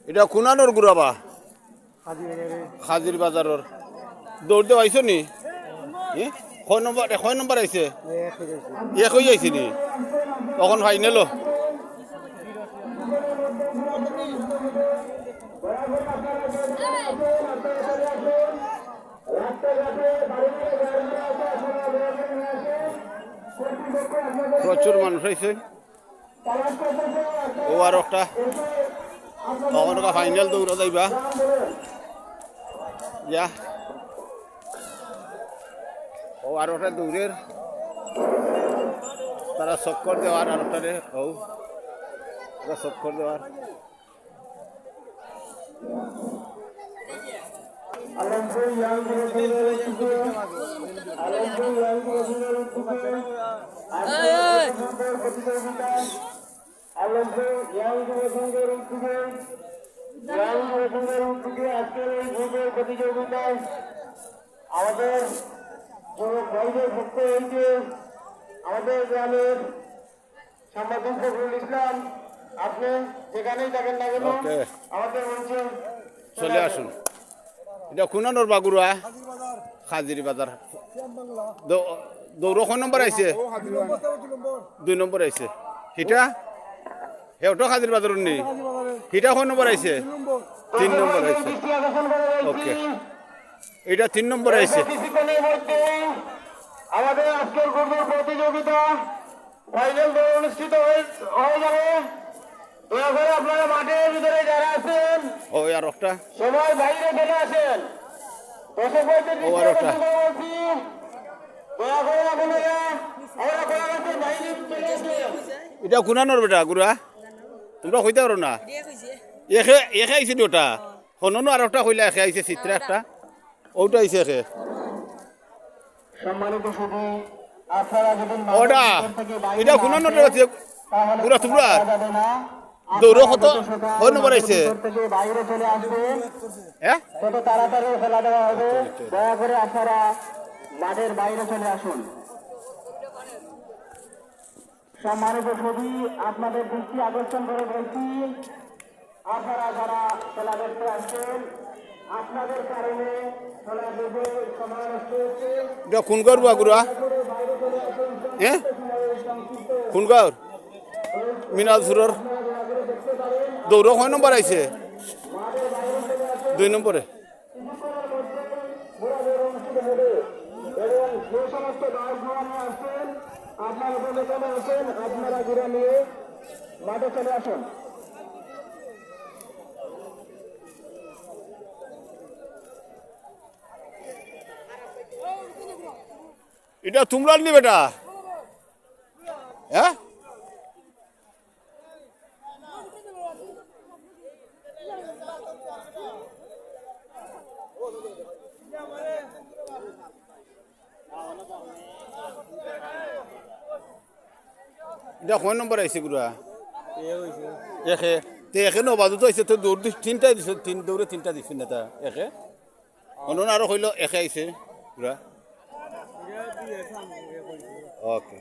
এটা খুনানোর গুড়াবা হাজির বাজারের দৌড় দেওয়া আইসো নি কয় নম্বর আইছে এক হয়ে যাইছে নি তখন ফাইনাল প্রচুর মানুষ হয়েছে ও আর একটা তখন ফাইনাল দৌড়া যাইবা যা ও আর ওটা দৌড়ের তারা চক্কর দেওয়ার আর ওটারে ও চক্কর দেওয়ার প্রতিযোগিতায় আমাদের যুবক ভাইদের ভক্ত হয়েছে আমাদের গ্রামের সাংবাদিক ফখরুল ইসলাম। আপনি যেখানেই থাকেন না কেন আমাদের মঞ্চে চলে আসুন। এটা খুনানোর বাগুড়া হাজির বাজার দৌড় কোন নম্বর আইছে 2 নম্বর আইছে হিটা হেউটা হাজির বাজার নেই হিটা কোন নম্বর আইছে 3 নম্বর আইছে ওকে এটা 3 নম্বর আইছে। আমাদের আজকের ফুটবল প্রতিযোগিতা ফাইনাল অনুষ্ঠিত হয়ে যাবে। দয়া করে আপনারা মাঠের ভিতরে যারা আছেন ও আর একটা সবাই বাইরে চলে আসেন। দর্শক ভাইদের দয়া করে আপনারা আমরা কোলাঘাটের বাইরে চলে আসেন। এটা খুনানোর বেটা গুড়া তোমরা কইতে পারো না একে আইছে ওটা হননো আর একটা কইলা একে আইছে চিত্রা একটা ওটা আইছে একে সম্মানিত শুধু আপনারা যদি ওটা এটা খুনানোর গুড়া তোমরা দৌড় কত কয় নম্বর আইছে বাইরে চলে আসবেন হ্যাঁ তত তাড়াতাড়ি খেলা দেওয়া হবে। দয়া করে আপনারা মাঠের বাইরে চলে আসুন। সম্মানিত ছবি আপনাদের দৃষ্টি আকর্ষণ করে বলছি আপনারা যারা খেলা দেখতে আসছেন আপনাদের কারণে খেলা দেখে সময় নষ্ট হচ্ছে। এটা কোন করবো গুড়া হ্যাঁ কোন কর মিনাজপুরের দৌড় কয় নম্বর আইছে 2 নম্বরে এবং যে সমস্ত গাছ ঘোরানো আসছেন আপনারা চলে চলে আসেন। আপনারা ঘুরে নিয়ে মাঠে চলে আসুন। এটা তোমরা নি বেটা হ্যাঁ এটা কয় নম্বর আইছে গুড়া একে তে একে নবাজু তো আইছে তো দৌড় তিনটা দিছ দৌড়ে 3টা দিছ না তা একে অন্য আরো কইলো একে আইছে গুড়া ওকে